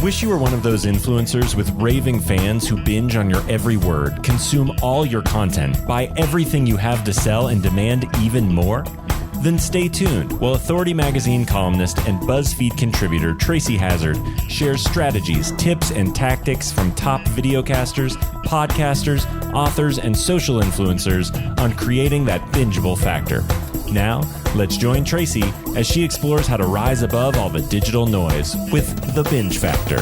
Wish you were one of those influencers with raving fans who binge on your every word, consume all your content, buy everything you have to sell, and demand even more? Then stay tuned while Authority Magazine columnist and BuzzFeed contributor Tracy Hazard shares strategies, tips, and tactics from top videocasters, podcasters, authors, and social influencers on creating that bingeable factor. Now, let's join Tracy as she explores how to rise above all the digital noise with the Binge Factor.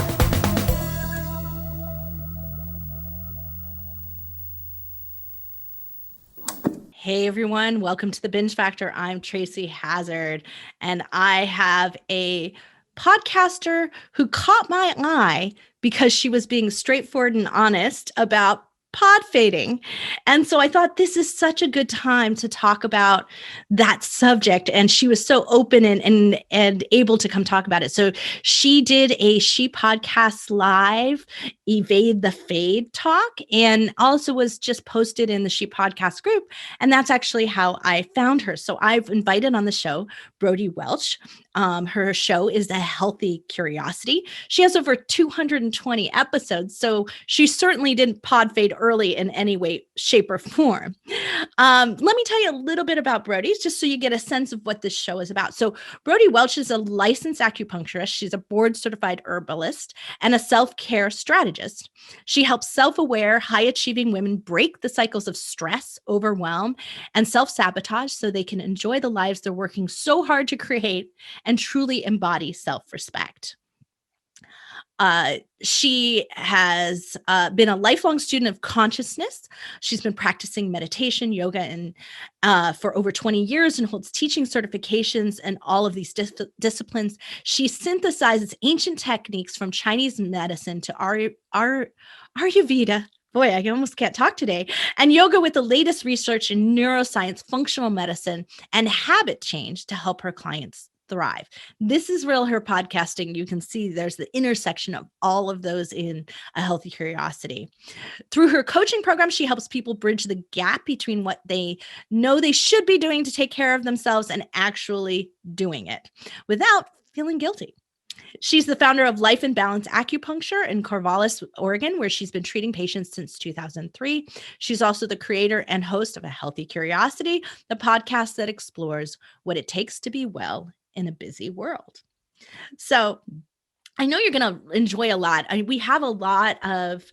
Hey everyone, welcome to the Binge Factor. I'm Tracy Hazard, and I have a podcaster who caught my eye because she was being straightforward and honest about podfading. And so I thought this is such a good time to talk about that subject. And she was so open and able to come talk about it. So she did a She Podcasts Live Evade the Fade talk, and also was just posted in the She Podcast group. And that's actually how I found her. So I've invited on the show Brodie Welch. Her show is A Healthy Curiosity. She has over 220 episodes, so she certainly didn't podfade early in any way, shape, or form. Let me tell you a little bit about Brodie, just so you get a sense of what this show is about. So Brodie Welch is a licensed acupuncturist. She's a board-certified herbalist and a self-care strategist. She helps self-aware, high-achieving women break the cycles of stress, overwhelm, and self-sabotage so they can enjoy the lives they're working so hard to create and truly embody self-respect. She has been a lifelong student of consciousness. She's been practicing meditation, yoga, and for over 20 years and holds teaching certifications in all of these disciplines. She synthesizes ancient techniques from Chinese medicine to Ayurveda. Boy, I almost can't talk today. And yoga with the latest research in neuroscience, functional medicine, and habit change to help her clients thrive. This is real her podcasting. You can see there's the intersection of all of those in A Healthy Curiosity. Through her coaching program, she helps people bridge the gap between what they know they should be doing to take care of themselves and actually doing it without feeling guilty. She's the founder of Life and Balance Acupuncture in Corvallis, Oregon, where she's been treating patients since 2003. She's also the creator and host of A Healthy Curiosity, the podcast that explores what it takes to be well in a busy world. So I know you're going to enjoy a lot. We have a lot of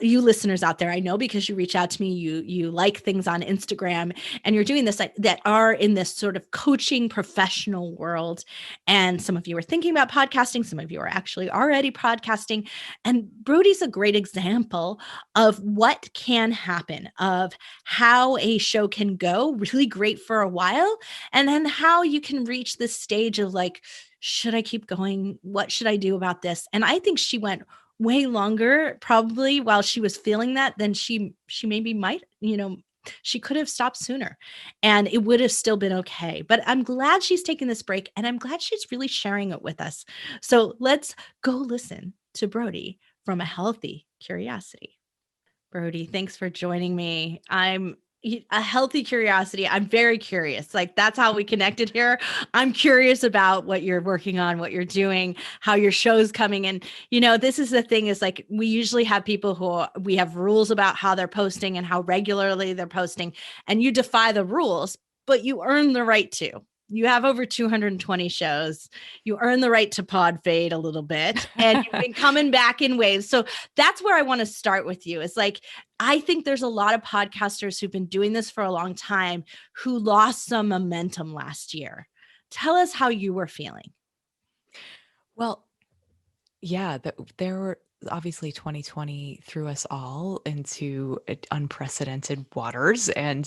you listeners out there, I know, because you reach out to me, you like things on Instagram, and you're doing this that are in this sort of coaching professional world. And some of you are thinking about podcasting. Some of you are actually already podcasting. And Brodie's a great example of what can happen, of how a show can go really great for a while, and then how you can reach this stage of like, should I keep going? What should I do about this? And I think she went way longer, probably while she was feeling that, than she maybe might, she could have stopped sooner and it would have still been okay. But I'm glad she's taking this break, and I'm glad she's really sharing it with us. So let's go listen to Brodie from A Healthy Curiosity. Brodie, thanks for joining me. A Healthy Curiosity. I'm very curious. Like, that's how we connected here. I'm curious about what you're working on, what you're doing, how your show's coming. And, this is the thing, is like, we usually have people who we have rules about how they're posting and how regularly they're posting, and you defy the rules, but you earn the right to. You have over 220 shows. You earn the right to pod fade a little bit, and you've been coming back in waves. So that's where I want to start with you. It's like, I think there's a lot of podcasters who've been doing this for a long time who lost some momentum last year. Tell us how you were feeling. Well, yeah, there were obviously 2020 threw us all into unprecedented waters. And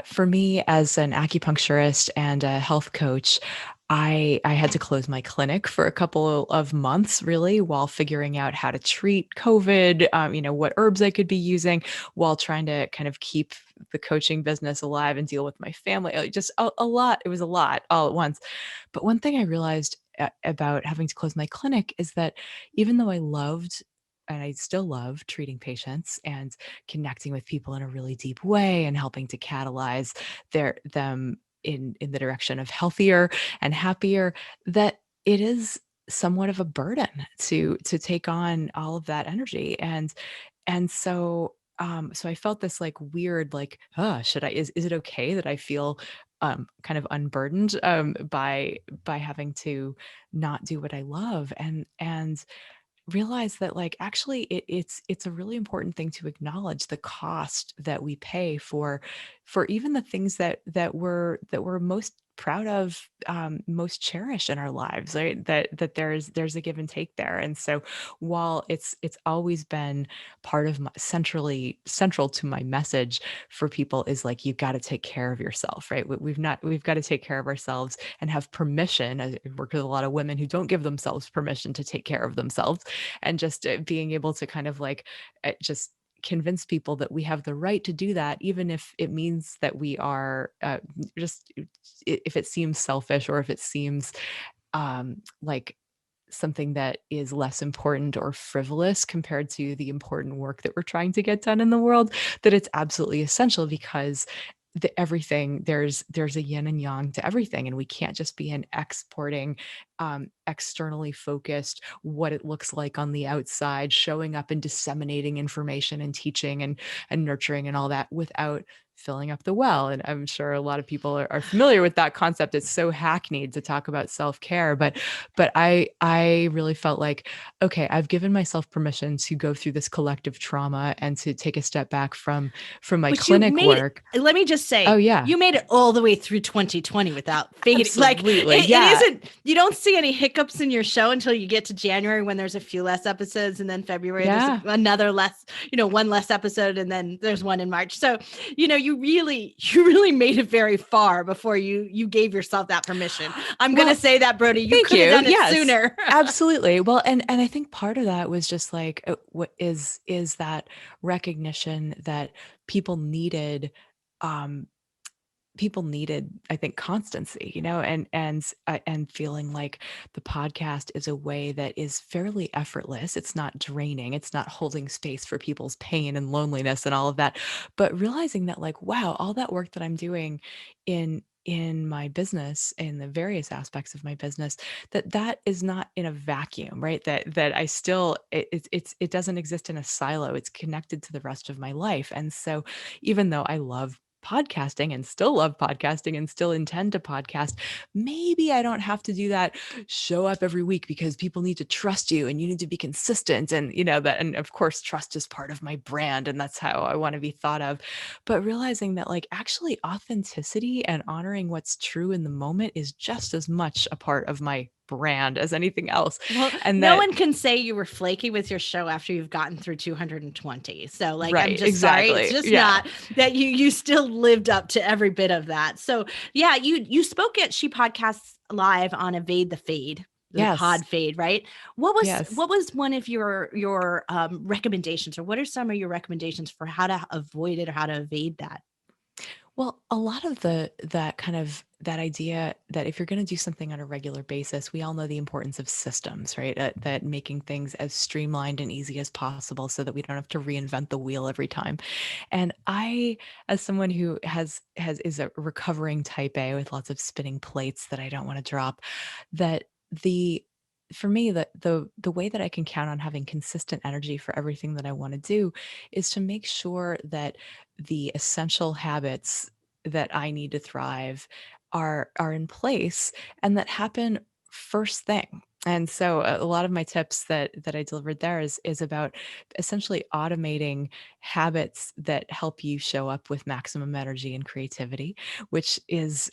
for me, as an acupuncturist and a health coach, I had to close my clinic for a couple of months, really, while figuring out how to treat COVID, what herbs I could be using, while trying to kind of keep the coaching business alive and deal with my family. Just a lot. It was a lot all at once. But one thing I realized about having to close my clinic is that even though I loved, and I still love, treating patients and connecting with people in a really deep way and helping to catalyze them in the direction of healthier and happier, that it is somewhat of a burden to take on all of that energy. And so so I felt this like weird, like, should I, is it okay that I feel kind of unburdened by having to not do what I love? And realize that, like, actually it's a really important thing to acknowledge the cost that we pay for even the things that we're most proud of, most cherished in our lives, right? That there's a give and take there. And so while it's always been part of my central to my message for people, is like, you've got to take care of yourself, right? We've got to take care of ourselves and have permission. I work with a lot of women who don't give themselves permission to take care of themselves, and just being able to kind of like just convince people that we have the right to do that, even if it means that we are just, if it seems selfish, or if it seems like something that is less important or frivolous compared to the important work that we're trying to get done in the world, that it's absolutely essential. Because everything, there's a yin and yang to everything, and we can't just be in exporting externally focused, what it looks like on the outside, showing up and disseminating information and teaching and nurturing and all that, without filling up the well. And I'm sure a lot of people are familiar with that concept. It's so hackneyed to talk about self-care, but I really felt like, okay, I've given myself permission to go through this collective trauma and to take a step back from my But you clinic made work. it, let me just say, Oh yeah, you made it all the way through 2020 without fading. Like absolutely. it Yeah. isn't, you don't see any hiccups in your show until you get to January, when there's a few less episodes, and then February there's Yeah. another less, one less episode, and then there's one in March. So, you really made it very far before you gave yourself that permission. I'm going to say that, Brodie, you Thank could have you. done it Yes, sooner. absolutely. Well, and I think part of that was just like, what is that recognition that people needed, um, I think, constancy, and feeling like the podcast is a way that is fairly effortless. It's not draining. It's not holding space for people's pain and loneliness and all of that. But realizing that, like, wow, all that work that I'm doing in my business, in the various aspects of my business, that is not in a vacuum, right? That I still, it doesn't exist in a silo. It's connected to the rest of my life. And so even though I love podcasting and still love podcasting and still intend to podcast, maybe I don't have to do that, show up every week, because people need to trust you and you need to be consistent. And that, and of course, trust is part of my brand, and that's how I want to be thought of. But realizing that, like, actually authenticity and honoring what's true in the moment is just as much a part of my brand as anything else. Well, And no that, one can say you were flaky with your show after you've gotten through 220. So, like, I'm right, just sorry. It's exactly. just Yeah. not that you still lived up to every bit of that. So, yeah, you spoke at She Podcasts Live on Evade the Fade, the Yes. Podfade, right? Yes. What was one of your recommendations, or what are some of your recommendations for how to avoid it or how to evade that? Well, a lot of that idea that if you're going to do something on a regular basis, we all know the importance of systems, right? That making things as streamlined and easy as possible so that we don't have to reinvent the wheel every time. And I, as someone who is a recovering type A with lots of spinning plates that I don't want to drop, that the for me, the way that I can count on having consistent energy for everything that I want to do is to make sure that the essential habits that I need to thrive are in place and that happen first thing. And so a lot of my tips that I delivered there is about essentially automating habits that help you show up with maximum energy and creativity, which is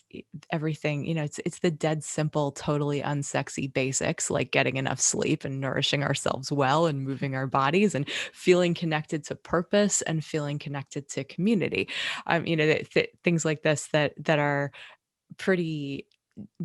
everything, it's the dead simple, totally unsexy basics, like getting enough sleep and nourishing ourselves well and moving our bodies and feeling connected to purpose and feeling connected to community. Things like this that are pretty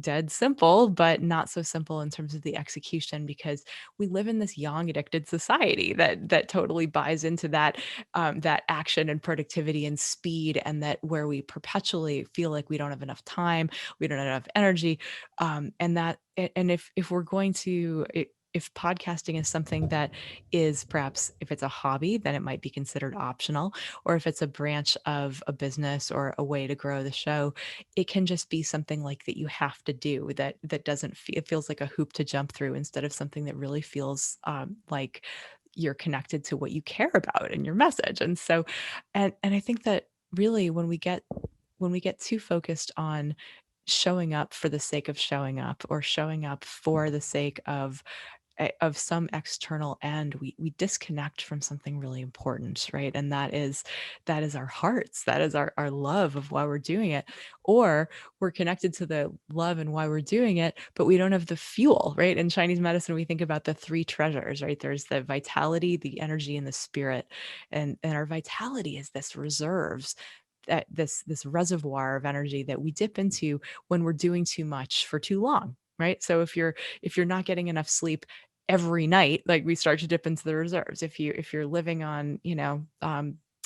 dead simple, but not so simple in terms of the execution, because we live in this yang addicted society that totally buys into that action and productivity and speed, and that where we perpetually feel like we don't have enough time, we don't have enough energy, and if we're going to if podcasting is something that is perhaps, if it's a hobby, then it might be considered optional, or if it's a branch of a business or a way to grow the show, it can just be something like that you have to do, that doesn't feel, it feels like a hoop to jump through, instead of something that really feels like you're connected to what you care about and your message. And so, and I think that really when we get too focused on showing up for the sake of showing up, or showing up for the sake of some external end, we disconnect from something really important, right? And that is our hearts, that is our love of why we're doing it. Or we're connected to the love and why we're doing it, but we don't have the fuel, right? In Chinese medicine, we think about the three treasures, right? There's the vitality, the energy, and the spirit. And our vitality is this reserves, that this reservoir of energy that we dip into when we're doing too much for too long, right? So if you're not getting enough sleep every night, like, we start to dip into the reserves. If you're living on,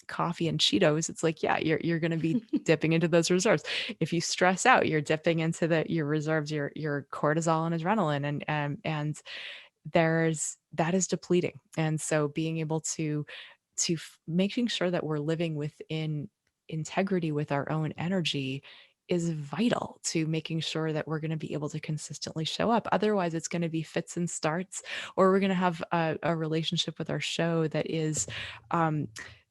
coffee and Cheetos, it's like, yeah, you're going to be dipping into those reserves. If you stress out, you're dipping into your reserves, your cortisol and adrenaline, and that is depleting. And so being able to making sure that we're living within integrity with our own energy is vital to making sure that we're going to be able to consistently show up. Otherwise, it's going to be fits and starts, or we're going to have a relationship with our show that is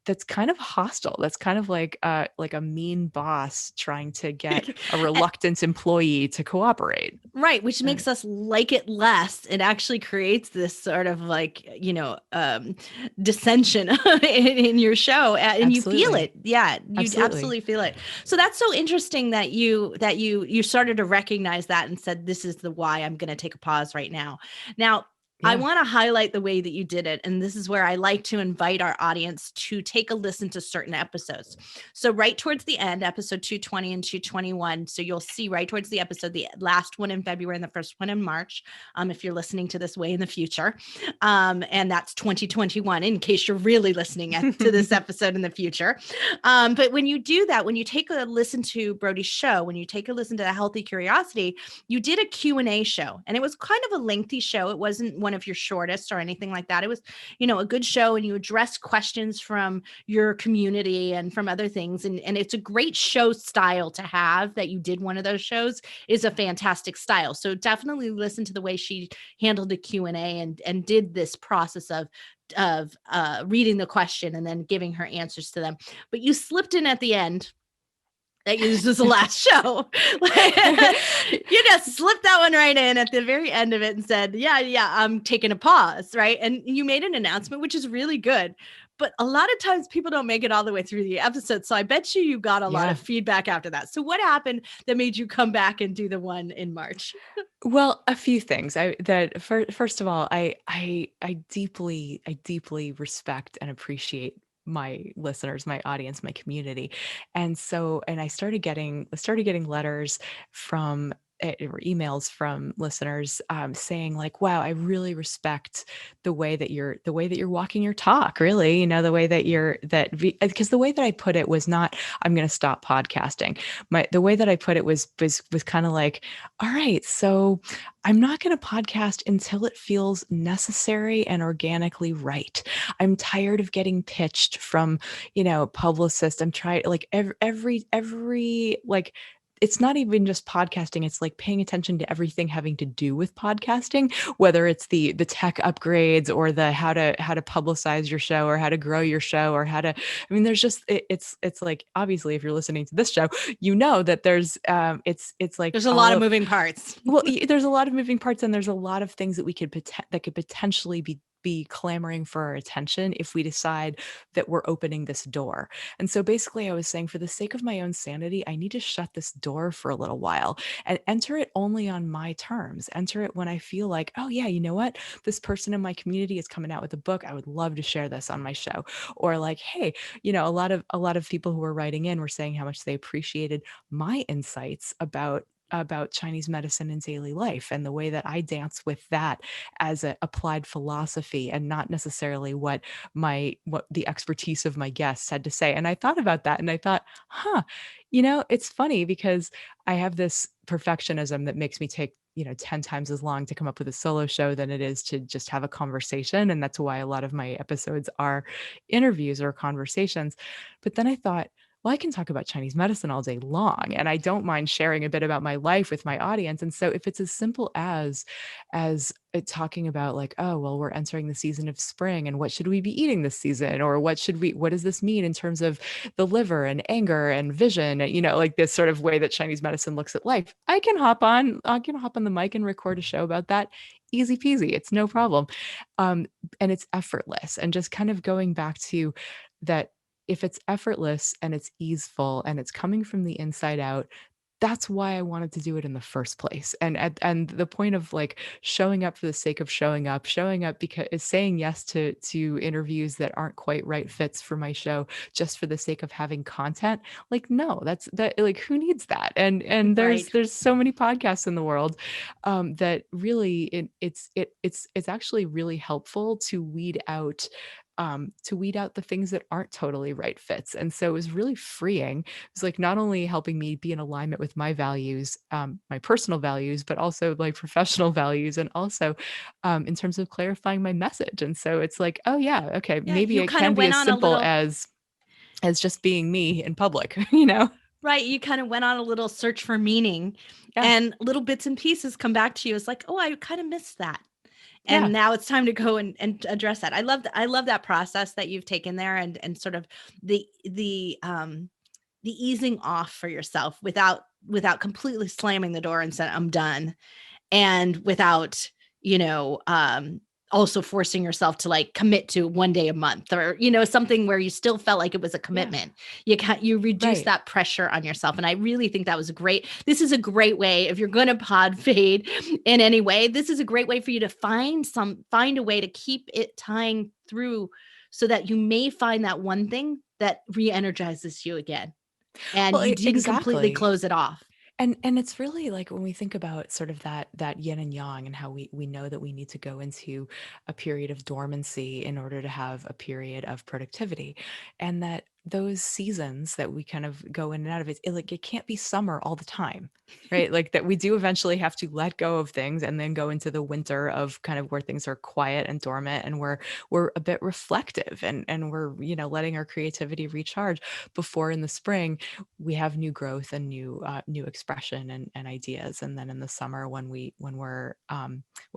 that's kind of hostile. That's kind of like a mean boss trying to get a reluctant employee to cooperate. Right, which makes us like it less. It actually creates this sort of like, dissension in your show, and Absolutely. you feel it. Yeah, you Absolutely. absolutely feel it. So that's so interesting that you started to recognize that and said, this is the why I'm going to take a pause right now. Now, I want to highlight the way that you did it. And this is where I like to invite our audience to take a listen to certain episodes. So right towards the end, episode 220 and 221. So you'll see right towards the episode, the last one in February and the first one in March, if you're listening to this way in the future. And that's 2021, in case you're really listening to this episode in the future. But when you do that, when you take a listen to Brodie's show, when you take a listen to A Healthy Curiosity, you did a Q&A show. And it was kind of a lengthy show. It wasn't one of your shortest or anything like that. It was, a good show, and you addressed questions from your community and from other things. And it's a great show style to have. That you did one of those shows is a fantastic style. So definitely listen to the way she handled the Q&A and did this process of reading the question and then giving her answers to them. But you slipped in at the end that this was the last show. You just slipped that one right in at the very end of it and said, yeah, I'm taking a pause, right? And you made an announcement, which is really good. But a lot of times people don't make it all the way through the episode. So I bet you got a lot of feedback after that. So what happened that made you come back and do the one in March? Well, a few things. First of all, I deeply respect and appreciate my listeners, my audience, my community. And I started getting letters from or emails from listeners saying like, wow, I really respect the way that you're walking your talk, really, the way that because the way that I put it was not, I'm going to stop podcasting. The way that I put it was kind of like, all right, so I'm not going to podcast until it feels necessary and organically right. I'm tired of getting pitched from, publicists. I'm trying like every like, it's not even just podcasting. It's like paying attention to everything having to do with podcasting, whether it's the tech upgrades or the how to publicize your show or how to grow your show or there's just, it's like, obviously if you're listening to this show, that there's, it's like, there's a lot of moving parts. Well, there's a lot of moving parts, and there's a lot of things that that could potentially be clamoring for our attention if we decide that we're opening this door. And so basically I was saying, for the sake of my own sanity, I need to shut this door for a little while and enter it only on my terms. Enter it when I feel like, oh yeah, you know what? This person in my community is coming out with a book. I would love to share this on my show. Or like, hey, a lot of people who were writing in were saying how much they appreciated my insights about Chinese medicine in daily life and the way that I dance with that as an applied philosophy and not necessarily what the expertise of my guests had to say. And I thought about that and I thought, it's funny because I have this perfectionism that makes me take 10 times as long to come up with a solo show than it is to just have a conversation. And that's why a lot of my episodes are interviews or conversations. But then I thought, well, I can talk about Chinese medicine all day long, and I don't mind sharing a bit about my life with my audience. And so if it's as simple as it talking about like, oh, well, we're entering the season of spring, and what should we be eating this season? Or what does this mean in terms of the liver and anger and vision, like this sort of way that Chinese medicine looks at life. I can hop on the mic and record a show about that. Easy peasy. It's no problem. And it's effortless. And just kind of going back to that, if it's effortless and it's easeful and it's coming from the inside out, that's why I wanted to do it in the first place. And the point of like showing up for the sake of showing up because is saying yes to interviews that aren't quite right fits for my show just for the sake of having content. Like, no, like, who needs that? And Right. there's so many podcasts in the world that really it's actually really helpful to weed out the things that aren't totally right fits. And so it was really freeing. It was like not only helping me be in alignment with my values, my personal values, but also like professional values, and also in terms of clarifying my message. And so it's like, oh yeah, okay, Yeah, maybe you it kind can of be went as on a simple little as just being me in public, right. You kind of went on a little search for meaning, Yeah. and little bits and pieces come back to you. It's like, oh, I kind of missed that. Yeah. And now it's time to go and address that. I love that process that you've taken there, and sort of the easing off for yourself without completely slamming the door and saying, I'm done. And without, also forcing yourself to like commit to one day a month, or, something where you still felt like it was a commitment. You reduce Right. that pressure on yourself. And I really think that was this is a great way, if you're going to pod fade in any way, this is a great way for you to find a way to keep it tying through, so that you may find that one thing that re-energizes you again. And Well, you didn't completely exactly. close it off. And it's really like when we think about sort of that yin and yang, and how we know that we need to go into a period of dormancy in order to have a period of productivity, and that those seasons that we kind of go in and out of it can't be summer all the time, right? Like that we do eventually have to let go of things and then go into the winter of kind of where things are quiet and dormant, and we're a bit reflective, and we're letting our creativity recharge before in the spring we have new growth and new expression and ideas. And then in the summer when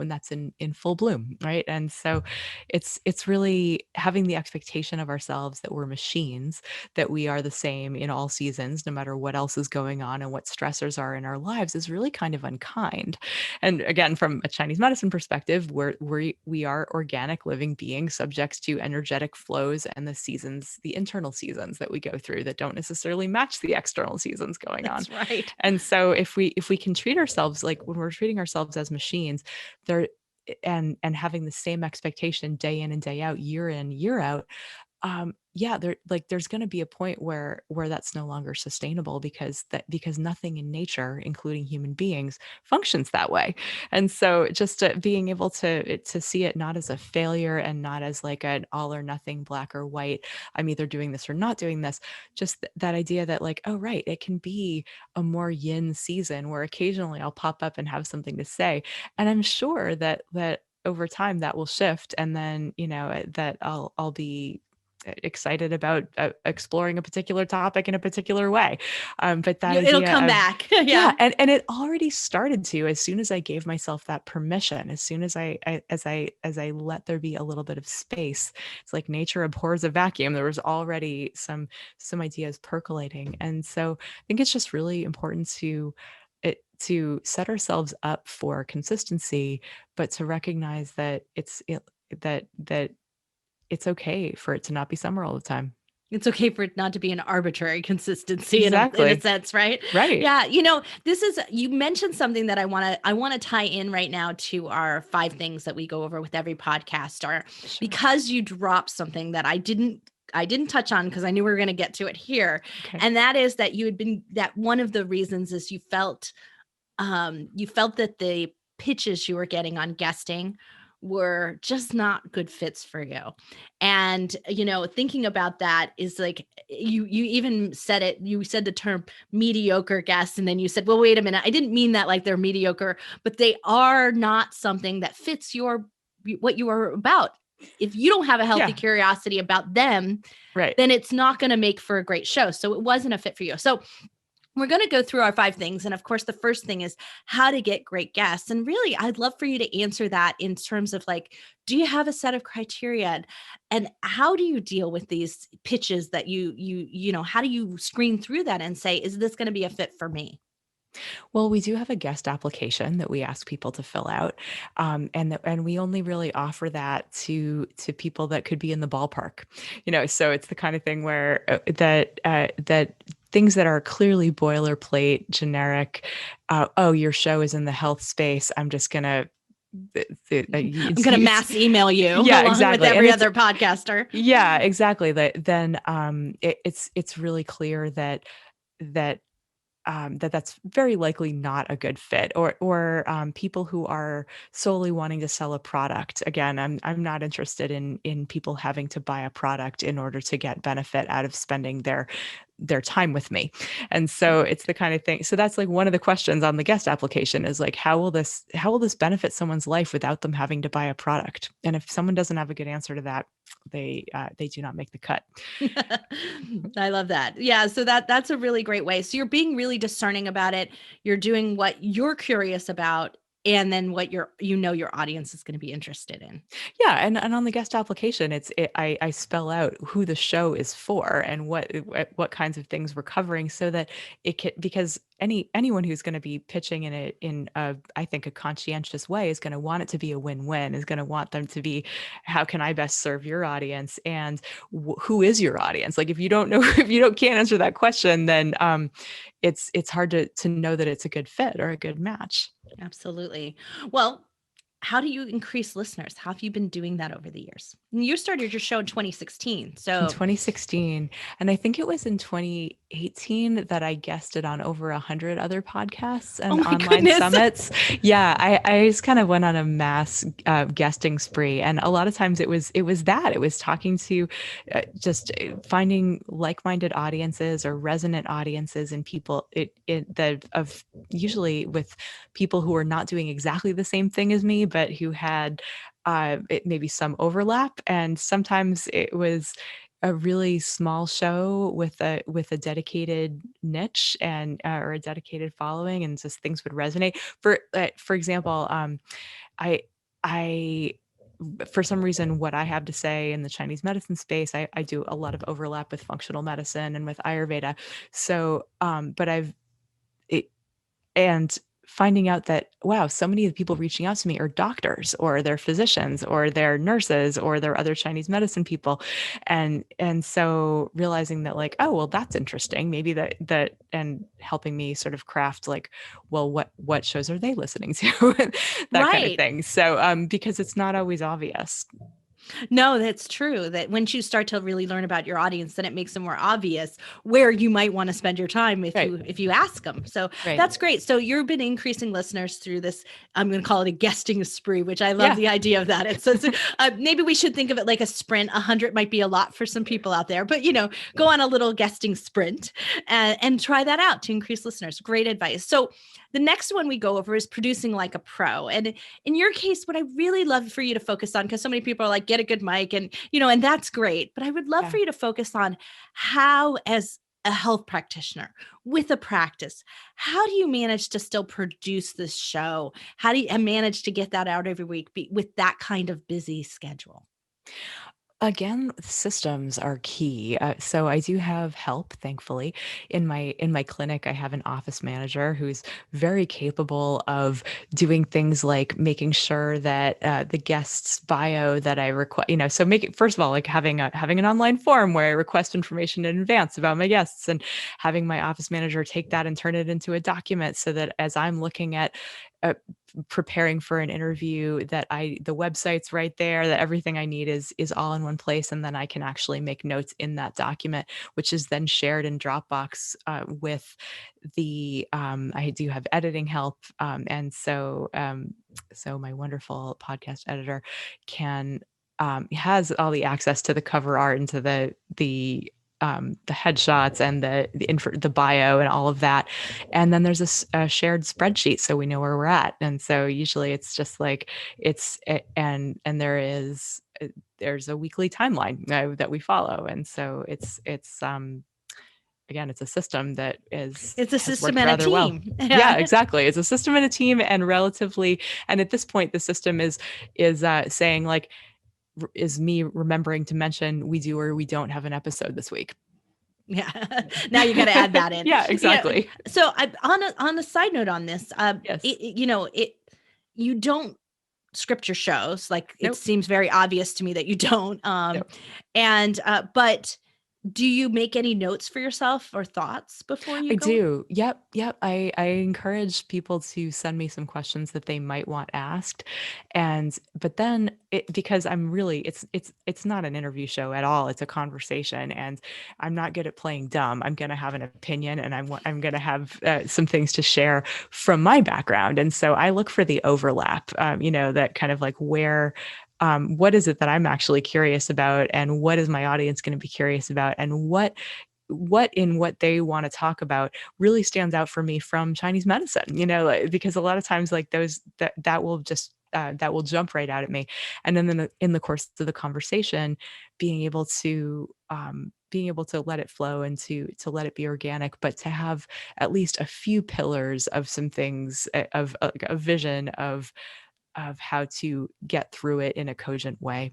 that's in full bloom, right? And so it's really having the expectation of ourselves that we're machines, that we are the same in all seasons, no matter what else is going on and what stressors are in our lives, is really kind of unkind. And again, from a Chinese medicine perspective, we are organic living beings subject to energetic flows and the seasons, the internal seasons that we go through that don't necessarily match the external seasons going on. That's right. And so if we can treat ourselves like when we're treating ourselves as machines, there and having the same expectation day in and day out, year in, year out, there's going to be a point where that's no longer sustainable, because nothing in nature, including human beings, functions that way. And so just being able to see it not as a failure, and not as like an all or nothing, black or white, I'm either doing this or not doing this, just that idea that like, oh right, it can be a more yin season where occasionally I'll pop up and have something to say, and I'm sure that over time that will shift, and then that I'll be excited about exploring a particular topic in a particular way. But that It'll idea come of, back. yeah, Yeah. and it already started to, as soon as I gave myself that permission, as soon as I let there be a little bit of space. It's like nature abhors a vacuum. There was already some ideas percolating. And so I think it's just really important to set ourselves up for consistency, but to recognize that that it's okay for it to not be summer all the time. It's okay for it not to be an arbitrary consistency in a Exactly. sense, right? Right. Yeah. You mentioned something that I want to tie in right now to our 5 things that we go over with every podcast, or Sure. because you dropped something that I didn't touch on because I knew we were going to get to it here. Okay. And that is that one of the reasons is you felt that the pitches you were getting on guesting were just not good fits for you. And, thinking about that is like, you even said it, you said the term mediocre guests. And then you said, well, wait a minute. I didn't mean that like they're mediocre, but they are not something that fits what you are about. If you don't have a healthy curiosity about them, right, then it's not going to make for a great show. So it wasn't a fit for you. So we're going to go through our 5 things. And of course, the first thing is how to get great guests. And really, I'd love for you to answer that in terms of like, do you have a set of criteria? And how do you deal with these pitches that how do you screen through that and say, is this going to be a fit for me? Well, we do have a guest application that we ask people to fill out, and we only really offer that to people that could be in the ballpark. So it's the kind of thing where that things that are clearly boilerplate, generic. Oh, your show is in the health space. I'm just gonna. I'm going to mass email you along exactly. with every other podcaster. Yeah, exactly. Then it's really clear that's very likely not a good fit, or people who are solely wanting to sell a product. Again, I'm not interested in people having to buy a product in order to get benefit out of spending their time with me. And so it's the kind of thing. So that's like one of the questions on the guest application is like, how will this benefit someone's life without them having to buy a product? And if someone doesn't have a good answer to that, they do not make the cut. I love that. Yeah. So that's a really great way. So you're being really discerning about it. You're doing what you're curious about, and then what your audience is going to be interested in. Yeah, and on the guest application, I spell out who the show is for and what kinds of things we're covering, so that it can, because anyone who's going to be pitching in a I think a conscientious way is going to want it to be a win-win, is going to want them to be, how can I best serve your audience, and who is your audience? Like if you don't know, can't answer that question, then it's hard to know that it's a good fit or a good match. Absolutely. Well, how do you increase listeners? How have you been doing that over the years? You started your show in 2016. So in 2016. And I think it was in 2018 that I guested on over 100 other podcasts and online summits. Yeah, I just kind of went on a mass guesting spree. And a lot of times it was talking to just finding like-minded audiences or resonant audiences and people usually with people who are not doing exactly the same thing as me, but who had maybe some overlap. And sometimes it was a really small show with a dedicated niche and or a dedicated following, and just things would resonate. For example, I for some reason, what I have to say in the Chinese medicine space, I do a lot of overlap with functional medicine and with Ayurveda. So, and finding out that, wow, so many of the people reaching out to me are doctors or they're physicians or they're nurses or they're other Chinese medicine people. And so realizing that like, oh, well, that's interesting. Maybe that and helping me sort of craft like, well, what shows are they listening to? That kind of thing. So because it's not always obvious. No, that's true. That once you start to really learn about your audience, then it makes it more obvious where you might want to spend your time if you ask them. So that's great. So you've been increasing listeners through this. I'm going to call it a guesting spree, which I love the idea of that. It's maybe we should think of it like a sprint. 100 might be a lot for some people out there, but go on a little guesting sprint and try that out to increase listeners. Great advice. So the next one we go over is producing like a pro. And in your case, what I really love for you to focus on, because so many people are like, get a good mic and that's great. But I would love for you to focus on how, as a health practitioner with a practice, how do you manage to still produce this show? How do you manage to get that out every week with that kind of busy schedule? Again, systems are key. So I do have help, thankfully. In my clinic, I have an office manager who's very capable of doing things like making sure that the guest's bio that I request, so first of all, like having an online form where I request information in advance about my guests, and having my office manager take that and turn it into a document so that as I'm looking at preparing for an interview, that the website's right there, that everything I need is all in one place. And then I can actually make notes in that document, which is then shared in Dropbox with I do have editing help. And so my wonderful podcast editor has all the access to the cover art and to the headshots and the bio and all of that. And then there's a shared spreadsheet, so we know where we're at. And so usually it's just like and there's a weekly timeline that we follow. And so it's again, it's a system that It's a has system worked and a rather well. team. Yeah, exactly. It's a system and a team, and at this point, the system is saying like, is me remembering to mention we do or we don't have an episode this week. Yeah. Now you got to add that in. Yeah, exactly. So on a side note on this, Yes. You don't script your shows. Like Nope. it seems very obvious to me that you don't. Nope. But do you make any notes for yourself or thoughts before you I go? do. Yep. I encourage people to send me some questions that they might want asked. But then because I'm really, it's not an interview show at all. It's a conversation, and I'm not good at playing dumb. I'm going to have an opinion, and I'm going to have some things to share from my background. And so I look for the overlap, that kind of like where, what is it that I'm actually curious about, and what is my audience going to be curious about, and what in what they want to talk about really stands out for me from Chinese medicine, because a lot of times like those that will just that will jump right out at me. And then in the course of the conversation, being able to let it flow and to let it be organic, but to have at least a few pillars of some things, of a vision of how to get through it in a cogent way.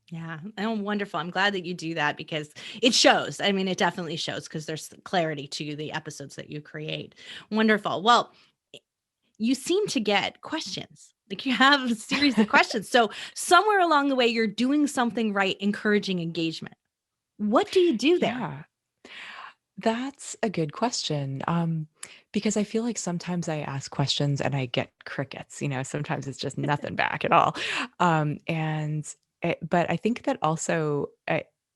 Yeah. Oh, wonderful. I'm glad that you do that because it shows. I mean, it definitely shows because there's clarity to the episodes that you create. Wonderful. Well, you seem to get questions. Like you have a series of questions. So somewhere along the way, you're doing something right, encouraging engagement. What do you do there? Yeah. That's a good question. Because I feel like sometimes I ask questions and I get crickets, sometimes it's just nothing back at all. But I think that also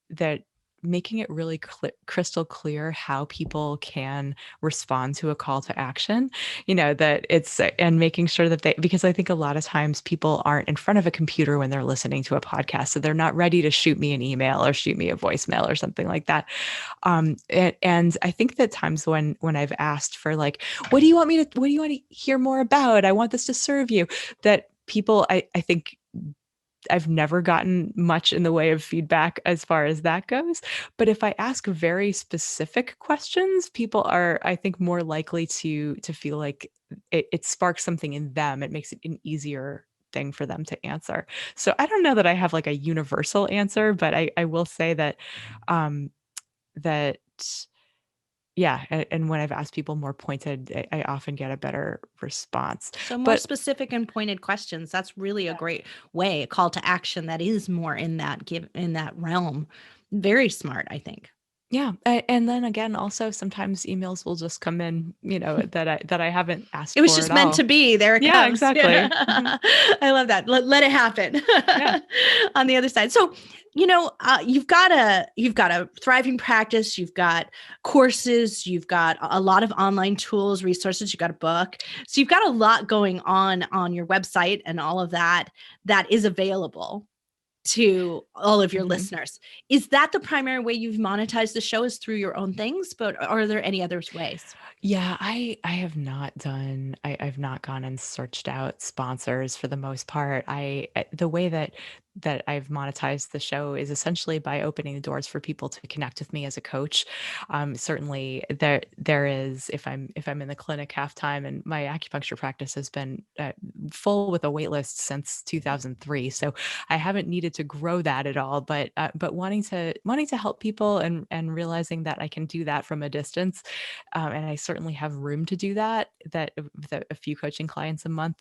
that making it really crystal clear how people can respond to a call to action, that it's, and making sure that because I think a lot of times people aren't in front of a computer when they're listening to a podcast. So they're not ready to shoot me an email or shoot me a voicemail or something like that. And I think that times when I've asked for like, what do you want to hear more about? I want this to serve you, that people, I think, I've never gotten much in the way of feedback as far as that goes. But if I ask very specific questions, people are, I think, more likely to feel like it sparks something in them. It makes it an easier thing for them to answer. So I don't know that I have like a universal answer, but I will say that that yeah, and when I've asked people more pointed, I often get a better response. So more specific and pointed questions. That's really a great way, a call to action that is more in that realm. Very smart, I think. Yeah. And then again, also sometimes emails will just come in, that I haven't asked for. It was just meant to be. There it comes. Yeah, exactly. Mm-hmm. I love that. Let it happen. Yeah. On the other side. So, you've got a thriving practice, you've got courses, you've got a lot of online tools, resources, you've got a book. So you've got a lot going on your website and all of that is available to all of your Mm-hmm. listeners. Is that the primary way you've monetized the show, is through your own things, but are there any other ways? Yeah, I've not gone and searched out sponsors for the most part. The way that I've monetized the show is essentially by opening the doors for people to connect with me as a coach. Certainly there is, if I'm in the clinic half time, and my acupuncture practice has been full with a wait list since 2003. So I haven't needed to grow that at all, but wanting to help people and realizing that I can do that from a distance. And I certainly have room to do that with a few coaching clients a month,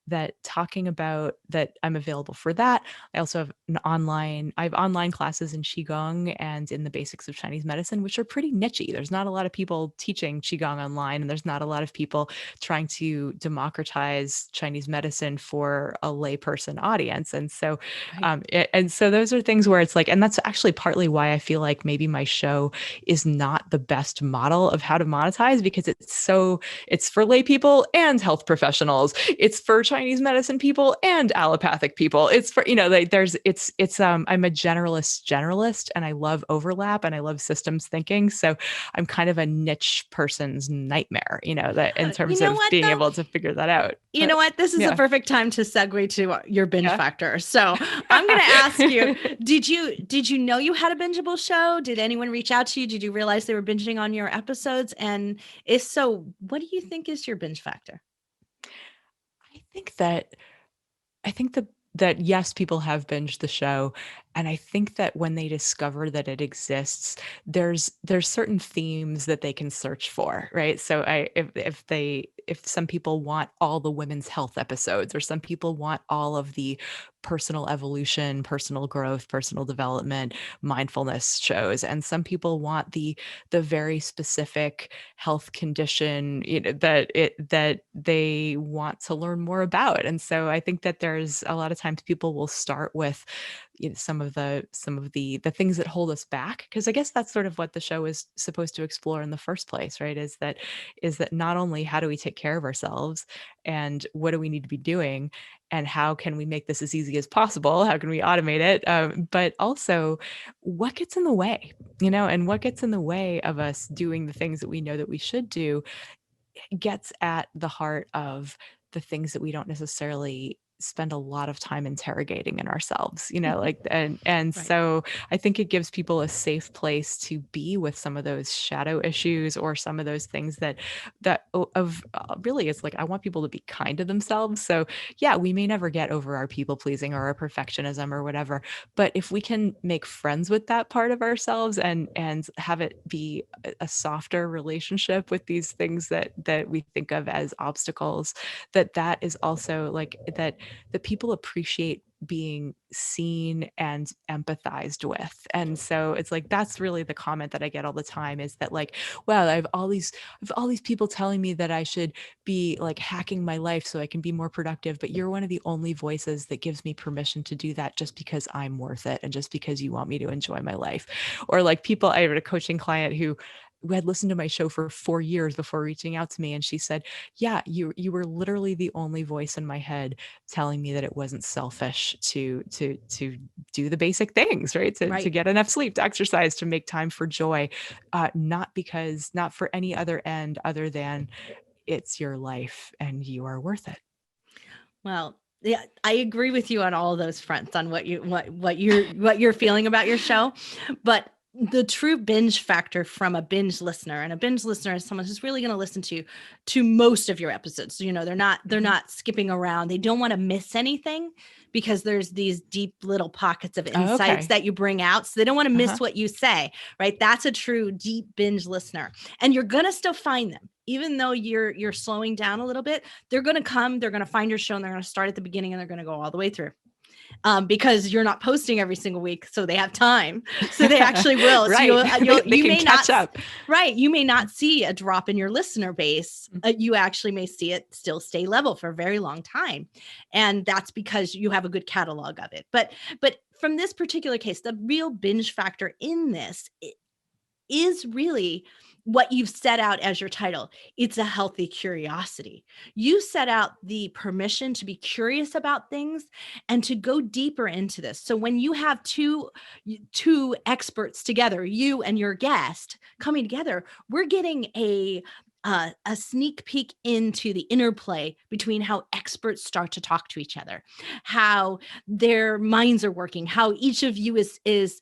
that talking about that I'm available for that. I also have I have online classes in Qigong and in the basics of Chinese medicine, which are pretty niche-y. There's not a lot of people teaching Qigong online, and there's not a lot of people trying to democratize Chinese medicine for a layperson audience. And so, and so those are things where it's like, and that's actually partly why I feel like maybe my show is not the best model of how to monetize, because it's for lay people and health professionals. It's for Chinese medicine people and allopathic people. It's for, I'm a generalist, and I love overlap and I love systems thinking. So I'm kind of a niche person's nightmare, that in terms of being able to figure that out. You know what? This is a perfect time to segue to your binge factor. So I'm going to ask you, did you know you had a bingeable show? Did anyone reach out to you? Did you realize they were binging on your episodes? And if so, what do you think is your binge factor? I think that yes, people have binged the show. And I think that when they discover that it exists, there's certain themes that they can search for, right? So if some people want all the women's health episodes, or some people want all of the personal evolution, personal growth, personal development, mindfulness shows, and some people want the very specific health condition that they want to learn more about. And so I think that there's a lot of times people will start with some of the things that hold us back, because I guess that's sort of what the show is supposed to explore in the first place, right? Is that not only how do we take care of ourselves and what do we need to be doing and how can we make this as easy as possible, how can we automate it, but also what gets in the way, and what gets in the way of us doing the things that we know that we should do gets at the heart of the things that we don't necessarily spend a lot of time interrogating in ourselves, and so I think it gives people a safe place to be with some of those shadow issues, or some of those things that really, it's like, I want people to be kind to themselves. So yeah, we may never get over our people pleasing or our perfectionism or whatever, but if we can make friends with that part of ourselves and have it be a softer relationship with these things that we think of as obstacles, that is also like that people appreciate being seen and empathized with. And so it's like, that's really the comment that I get all the time, is that like, well, I have all these people telling me that I should be like hacking my life so I can be more productive, but you're one of the only voices that gives me permission to do that just because I'm worth it and just because you want me to enjoy my life. Or like I had a coaching client who had listened to my show for 4 years before reaching out to me. And she said, yeah, you were literally the only voice in my head telling me that it wasn't selfish to do the basic things, right? To get enough sleep, to exercise, to make time for joy, not for any other end other than it's your life and you are worth it. Well, yeah, I agree with you on all of those fronts on what you're feeling about your show, but the true binge factor from a binge listener, and a binge listener is someone who's really going to listen to most of your episodes. So, they're not skipping around. They don't want to miss anything because there's these deep little pockets of insights that you bring out. So they don't want to miss what you say, right? That's a true deep binge listener. And you're going to still find them. Even though you're slowing down a little bit, they're going to find your show, and they're going to start at the beginning and they're going to go all the way through. Because you're not posting every single week, so they have time. So they actually will. Right. So they can catch up. Right. You may not see a drop in your listener base. You actually may see it still stay level for a very long time. And that's because you have a good catalog of it. But from this particular case, the real binge factor in this is really what you've set out as your title. It's a healthy curiosity. You set out the permission to be curious about things and to go deeper into this. So when you have two experts together, you and your guest coming together, we're getting a sneak peek into the interplay between how experts start to talk to each other, how their minds are working, how each of you is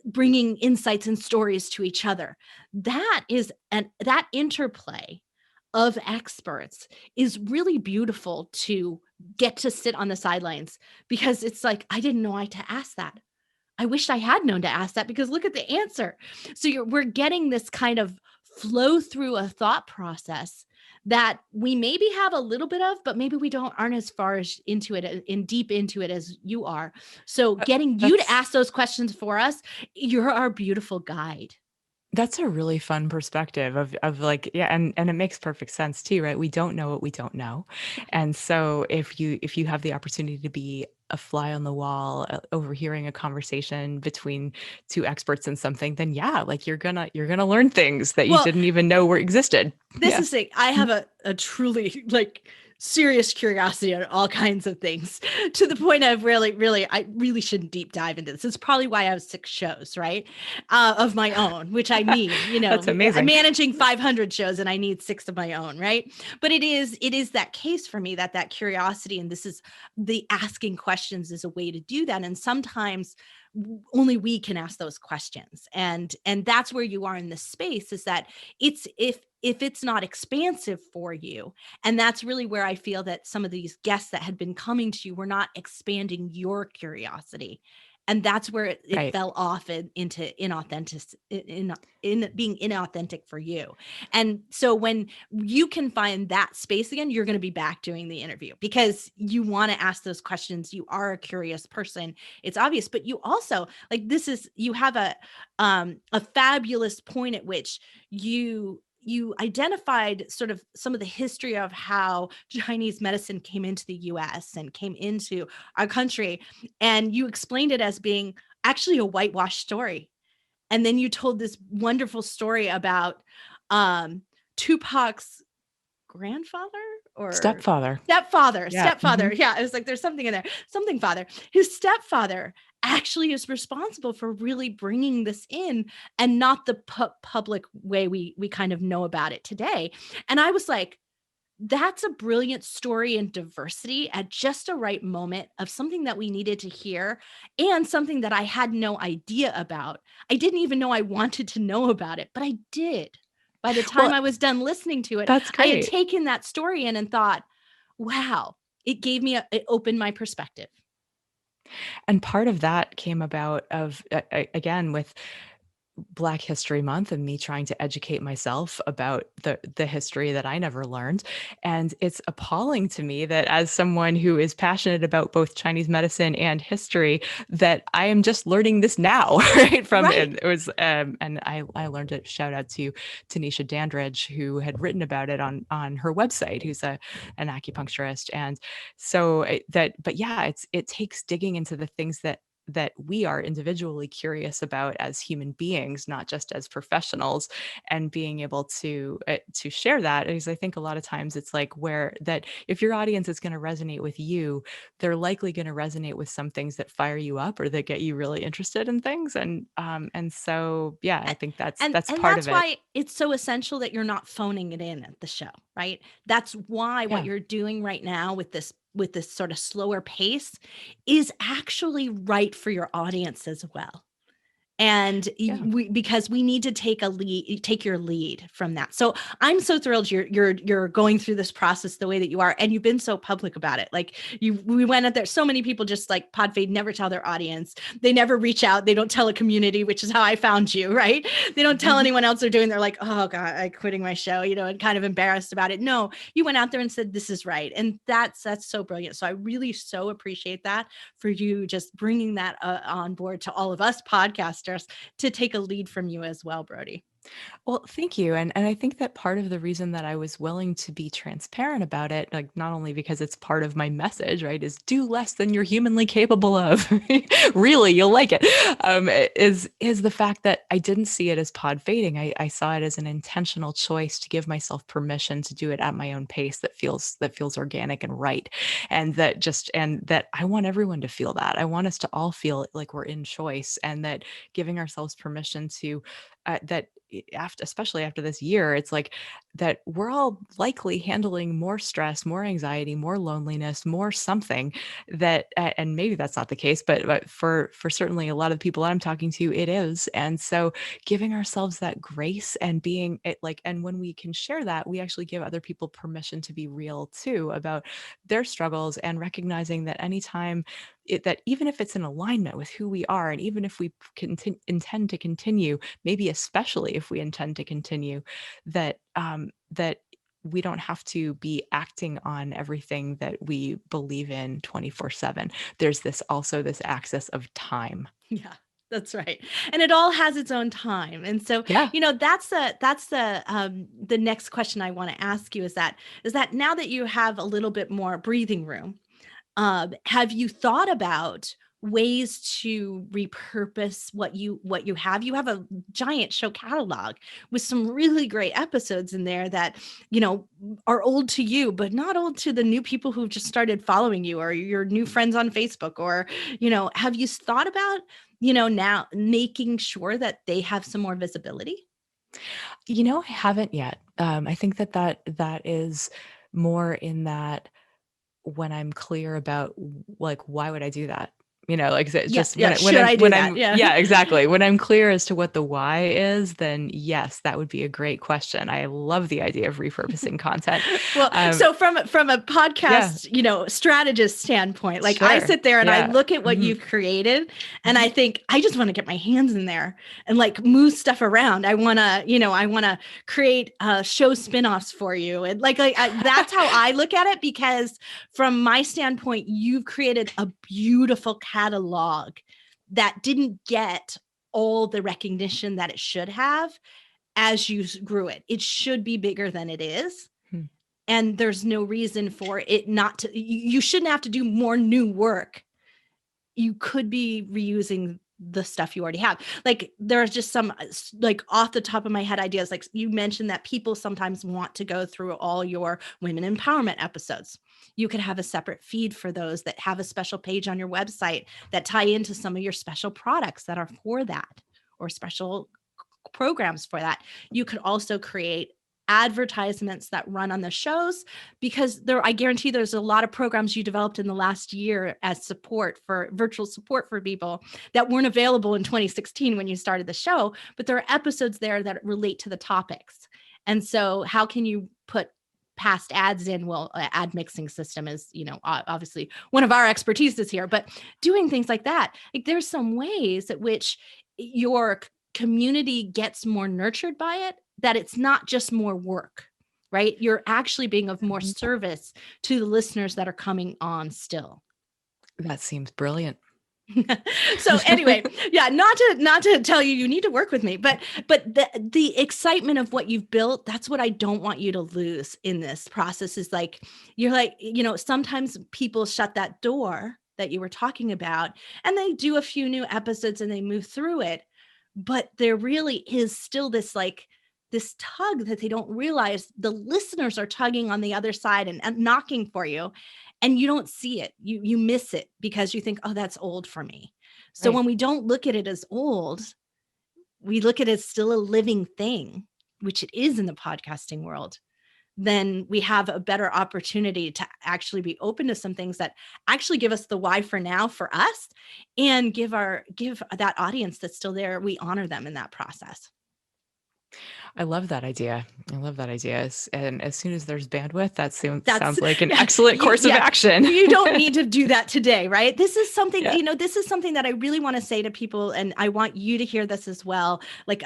bringing insights and stories to each other. That interplay of experts is really beautiful to get to sit on the sidelines, because it's like, I didn't know I had to ask that. I wish I had known to ask that, because look at the answer. So we're getting this kind of flow through a thought process that we maybe have a little bit of, but maybe we aren't as far as into it, in deep into it as you are. So getting you to ask those questions for us, you're our beautiful guide. That's a really fun perspective of like, yeah, and it makes perfect sense too, right? We don't know what we don't know. And so if you have the opportunity to be a fly on the wall, overhearing a conversation between two experts in something, then yeah, like you're gonna learn things that you didn't even know were existed. This is it. I have a truly like serious curiosity on all kinds of things, to the point of I really shouldn't deep dive into this. It's probably why I have 6 shows, right? Of my own, which I need, That's amazing. I'm managing 500 shows and I need 6 of my own, right? But it is that case for me, that curiosity, and this is the asking questions is a way to do that. And sometimes only we can ask those questions. And that's where you are in this space, is that it's, if it's not expansive for you. And that's really where I feel that some of these guests that had been coming to you were not expanding your curiosity. And that's where it fell off into inauthentic, in being inauthentic for you. And so when you can find that space again, you're going to be back doing the interview, because you want to ask those questions. You are a curious person. It's obvious, but you also like, you have a fabulous point at which you identified sort of some of the history of how Chinese medicine came into the US and came into our country. And you explained it as being actually a whitewashed story. And then you told this wonderful story about Tupac's grandfather or stepfather. Yeah. It was like, there's something in there, something father. His stepfather actually is responsible for really bringing this in, and not the public way we kind of know about it today. And I was like, that's a brilliant story and diversity at just a right moment of something that we needed to hear, and something that I had no idea about. I didn't even know I wanted to know about it, but I did. By the time I was done listening to it, that's great. I had taken that story in and thought, wow, it gave me it opened my perspective. And part of that came about again, with Black History Month and me trying to educate myself about the history that I never learned. And it's appalling to me that, as someone who is passionate about both Chinese medicine and history, that I am just learning this now, right? It was, and I learned it. Shout out to Tanisha Dandridge, who had written about it on her website, who's an acupuncturist. And so but yeah, it takes digging into the things that we are individually curious about as human beings, not just as professionals, and being able to share that. Because I think a lot of times it's like, where that if your audience is going to resonate with you, they're likely going to resonate with some things that fire you up or that get you really interested in things. And so, yeah, I think that's part of it. That's why it's so essential that you're not phoning it in at the show, right? That's why what you're doing right now with this sort of slower pace is actually right for your audience as well. And because we need to take your lead from that. So I'm so thrilled you're going through this process the way that you are, and you've been so public about it. Like we went out there. So many people just like Podfade never tell their audience. They never reach out. They don't tell a community, which is how I found you, right? They don't tell anyone else they're doing. They're like, oh God, I'm quitting my show, and kind of embarrassed about it. No, you went out there and said, this is right. And that's so brilliant. So I really so appreciate that for you, just bringing that on board to all of us podcasters to take a lead from you as well, Brodie. Well, thank you. And I think that part of the reason that I was willing to be transparent about it, like not only because it's part of my message, right, is do less than you're humanly capable of. Really, you'll like it. Is the fact that I didn't see it as pod fading. I saw it as an intentional choice to give myself permission to do it at my own pace that feels organic and right. And that I want everyone to feel that. I want us to all feel like we're in choice, and that giving ourselves permission to especially after this year, it's like that we're all likely handling more stress, more anxiety, more loneliness, more something that, and maybe that's not the case, but for certainly a lot of people that I'm talking to, it is. And so giving ourselves that grace and being it and when we can share that, we actually give other people permission to be real too about their struggles, and recognizing that anytime that even if it's in alignment with who we are, and even if we intend to continue, maybe especially if we intend to continue, that we don't have to be acting on everything that we believe in 24/7. There's this access of time. Yeah, that's right. And it all has its own time. And so, Yeah. that's the next question I want to ask you is that now that you have a little bit more breathing room, have you thought about ways to repurpose what you have? You have a giant show catalog with some really great episodes in there that, are old to you, but not old to the new people who've just started following you or your new friends on Facebook, or, have you thought about, now making sure that they have some more visibility? I haven't yet. I think that is more in that when I'm clear about like, why would I do that? Like it's Yeah, just yeah. when Should I do that? Yeah. yeah, exactly. When I'm clear as to what the why is, then yes, that would be a great question. I love the idea of repurposing content. Well, so from a Yeah, podcast, strategist standpoint, like I sure. sit there and I Yeah. look at what Mhm. you've created and I think I just want to get my hands in there and like move stuff around. I want to create show spinoffs for you. And that's how I look at it, because from my standpoint, you've created a beautiful catalog that didn't get all the recognition that it should have as you grew it. It should be bigger than it is. Hmm. And there's no reason for it not to. You shouldn't have to do more new work. You could be reusing the stuff you already have. Like there's just some like off the top of my head ideas. Like you mentioned that people sometimes want to go through all your women empowerment episodes. You could have a separate feed for those that have a special page on your website that tie into some of your special products that are for that, or special programs for that. You could also create advertisements that run on the shows, because I guarantee there's a lot of programs you developed in the last year as support for virtual support for people that weren't available in 2016 when you started the show, but there are episodes there that relate to the topics. And so how can you put past ads in? Well, ad mixing system is, obviously one of our expertises here, but doing things like that, like there's some ways at which your community gets more nurtured by it, that it's not just more work, right? You're actually being of more service to the listeners that are coming on still. That seems brilliant. So anyway, yeah, not to tell you need to work with me, but the excitement of what you've built, that's what I don't want you to lose in this process. Is like, you're like, sometimes people shut that door that you were talking about and they do a few new episodes and they move through it. But there really is still this tug that they don't realize the listeners are tugging on the other side and knocking for you, and you don't see it. You miss it because you think, oh, that's old for me. So when we don't look at it as old, we look at it as still a living thing, which it is in the podcasting world, then we have a better opportunity to actually be open to some things that actually give us the why for now for us, and give that audience that's still there, we honor them in that process. I love that idea. And as soon as there's bandwidth, that sounds like an excellent course of action. You don't need to do that today, right? This is something, this is something that I really want to say to people, and I want you to hear this as well. Like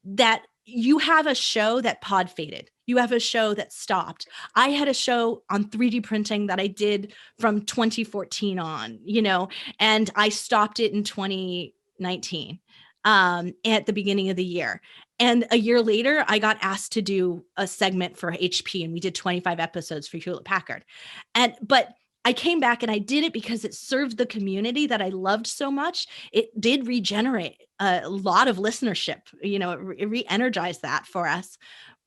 that you have a show that Podfaded. You have a show that stopped. I had a show on 3D printing that I did from 2014 on, and I stopped it in 2019 at the beginning of the year. And a year later, I got asked to do a segment for HP, and we did 25 episodes for Hewlett Packard. But I came back and I did it because it served the community that I loved so much. It did regenerate a lot of listenership, it re-energized that for us.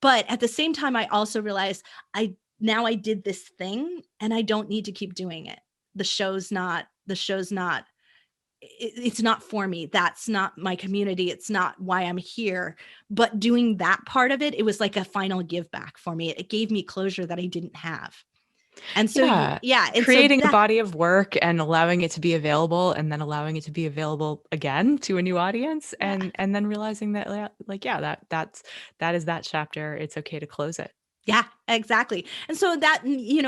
But at the same time, I also realized I did this thing and I don't need to keep doing it. It's not for me. That's not my community. It's not why I'm here. But doing that part of it, it was like a final give back for me. It gave me closure that I didn't have. And so, and creating a body of work and allowing it to be available, and then allowing it to be available again to a new audience, and then realizing that that is that chapter. It's okay to close it. Yeah, exactly. And so that,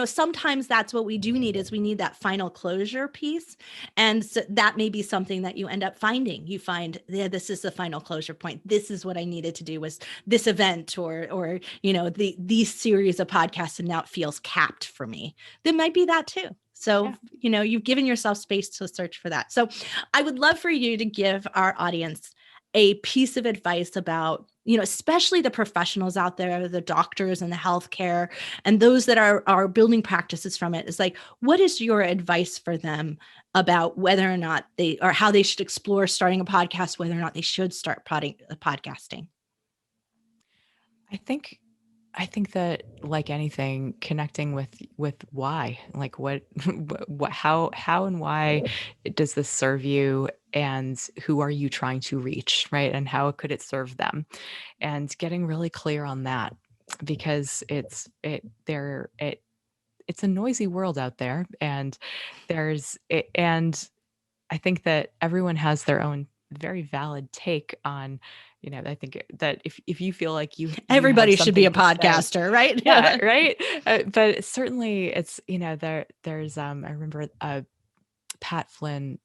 sometimes that's what we do need is we need that final closure piece. And so that may be something that you end up finding. You find, yeah, this is the final closure point. This is what I needed to do was this event or, these series of podcasts, and now it feels capped for me. There might be that too. So, Yeah. you've given yourself space to search for that. So I would love for you to give our audience a piece of advice about, especially the professionals out there, the doctors and the healthcare, and those that are building practices from it. Is like, what is your advice for them about whether or not or how they should explore starting a podcast, whether or not they should start podcasting? I think that, like anything, connecting with why, like what, how and why does this serve you, and who are you trying to reach, right? And how could it serve them? And getting really clear on that, because it's a noisy world out there, and and I think that everyone has their own very valid take on, I think that if you feel like you have Everybody should be something a to say, podcaster, right? yeah, right. But certainly it's, there's I remember Pat Flynn,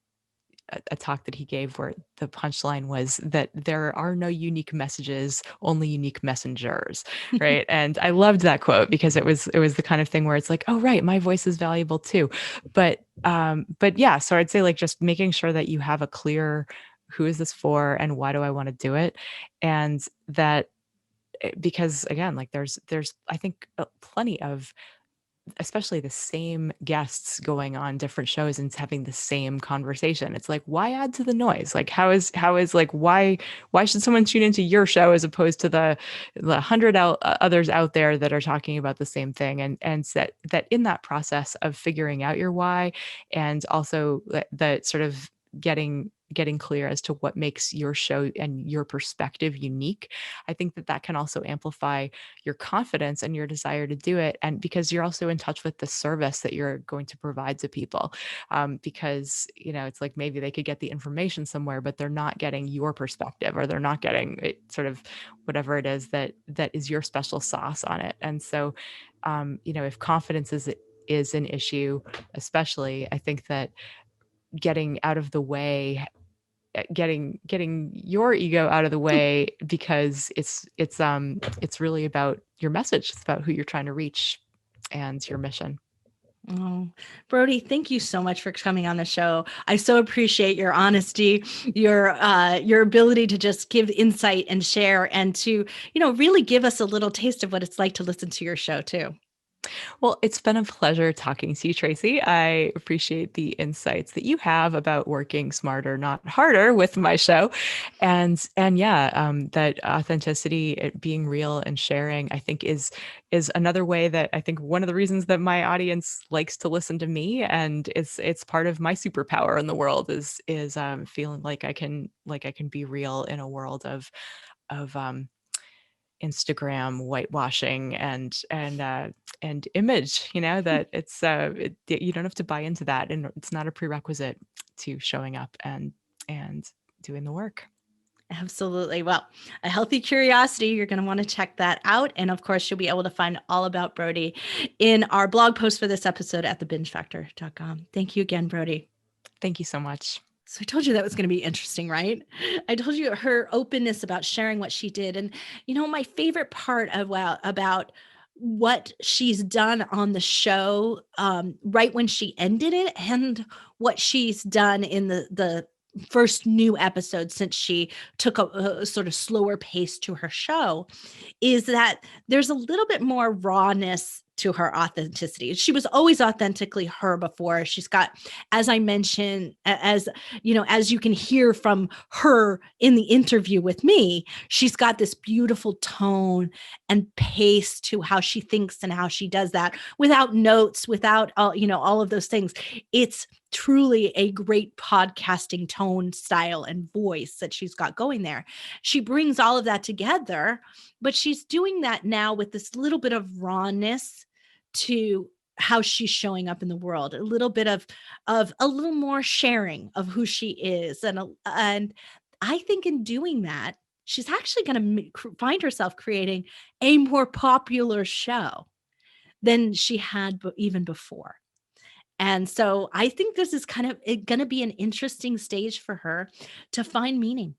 a talk that he gave where the punchline was that there are no unique messages, only unique messengers, right? And I loved that quote because it was the kind of thing where it's like, oh right, my voice is valuable too. But yeah, so I'd say like just making sure that you have a clear who is this for and why do I want to do it, and that because again, like there's I think plenty of, especially the same guests going on different shows and having the same conversation. It's like, why add to the noise? Like, how is like, why should someone tune into your show as opposed to the 100 others out there that are talking about the same thing? And that in that process of figuring out your why, and also the sort of getting clear as to what makes your show and your perspective unique, I think that can also amplify your confidence and your desire to do it. And because you're also in touch with the service that you're going to provide to people, because, it's like maybe they could get the information somewhere, but they're not getting your perspective, or they're not getting it, sort of whatever it is that is your special sauce on it. And so, if confidence is an issue, especially, I think that getting out of the way, getting your ego out of the way, because it's really about your message. It's about who you're trying to reach and your mission. Oh, Brodie, thank you so much for coming on the show. I so appreciate your honesty, your ability to just give insight and share, and to, really give us a little taste of what it's like to listen to your show too. Well, it's been a pleasure talking to you, Tracy. I appreciate the insights that you have about working smarter, not harder, with my show. And yeah, that authenticity, being real and sharing, I think is another way that I think one of the reasons that my audience likes to listen to me, and it's part of my superpower in the world, is feeling like I can be real in a world of Instagram whitewashing and image, that it's you don't have to buy into that, and it's not a prerequisite to showing up and doing the work. Absolutely. Well, a healthy curiosity, you're going to want to check that out. And of course, you'll be able to find all about Brodie in our blog post for this episode at thebingefactor.com. Thank you again, Brodie. Thank you so much. So I told you that was going to be interesting, right? I told you her openness about sharing what she did. And, my favorite part about what she's done on the show, right when she ended it, and what she's done in the first new episode since she took a sort of slower pace to her show, is that there's a little bit more rawness to her authenticity. She was always authentically her before. She's got, as I mentioned, as you can hear from her in the interview with me, she's got this beautiful tone and pace to how she thinks and how she does that, without notes, without all of those things. It's truly a great podcasting tone, style, and voice that she's got going there. She brings all of that together, but she's doing that now with this little bit of rawness to how she's showing up in the world, a little bit of a little more sharing of who she is. And I think in doing that, she's actually going to find herself creating a more popular show than she had even before. And so I think this is kind of going to be an interesting stage for her to find meaning.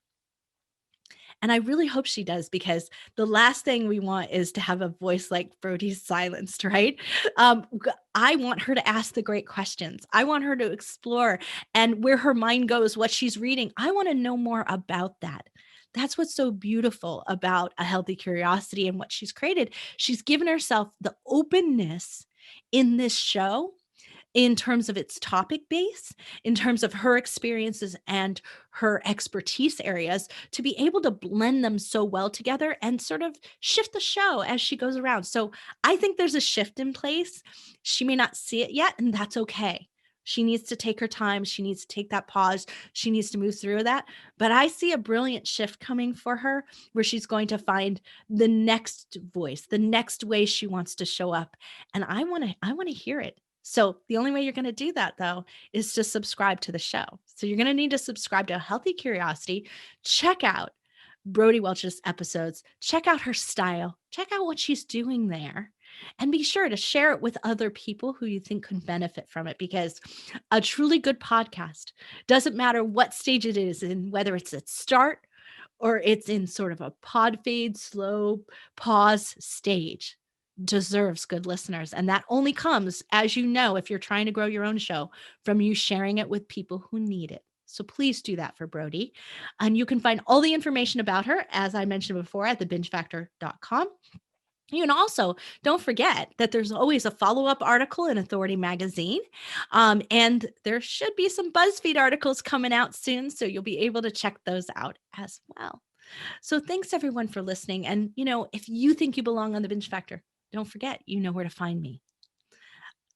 And I really hope she does, because the last thing we want is to have a voice like Brodie's silenced, right? I want her to ask the great questions. I want her to explore, and where her mind goes, what she's reading. I want to know more about that. That's what's so beautiful about A Healthy Curiosity and what she's created. She's given herself the openness in this show, in terms of its topic base, in terms of her experiences and her expertise areas, to be able to blend them so well together and sort of shift the show as she goes around. So I think there's a shift in place. She may not see it yet, and that's okay. She needs to take her time. She needs to take that pause. She needs to move through that. But I see a brilliant shift coming for her, where she's going to find the next voice, the next way she wants to show up. And I want to hear it. So the only way you're going to do that, though, is to subscribe to the show. So you're going to need to subscribe to A Healthy Curiosity. Check out Brodie Welch's episodes. Check out her style. Check out what she's doing there. And be sure to share it with other people who you think could benefit from it, because a truly good podcast, doesn't matter what stage it is in, whether it's at start or it's in sort of a pod fade, slow pause stage, deserves good listeners. And that only comes, as you know, if you're trying to grow your own show, from you sharing it with people who need it. So please do that for Brodie. And you can find all the information about her, as I mentioned before, at thebingefactor.com. You can also, don't forget that there's always a follow-up article in Authority Magazine. And there should be some BuzzFeed articles coming out soon, so you'll be able to check those out as well. So thanks everyone for listening. And, if you think you belong on the Binge Factor, don't forget, you know where to find me.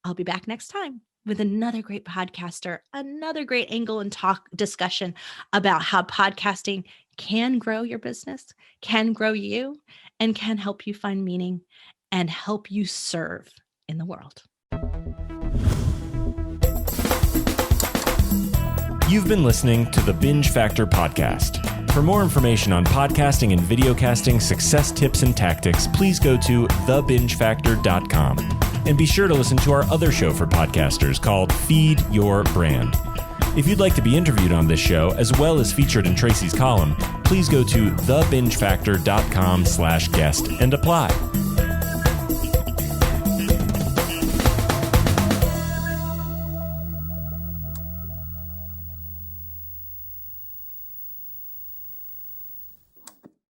I'll be back next time with another great podcaster, another great angle and discussion about how podcasting can grow your business, can grow you, and can help you find meaning and help you serve in the world. You've been listening to the Binge Factor podcast. For more information on podcasting and videocasting success tips and tactics, please go to thebingefactor.com. And be sure to listen to our other show for podcasters called Feed Your Brand. If you'd like to be interviewed on this show, as well as featured in Tracy's column, please go to thebingefactor.com/guest and apply.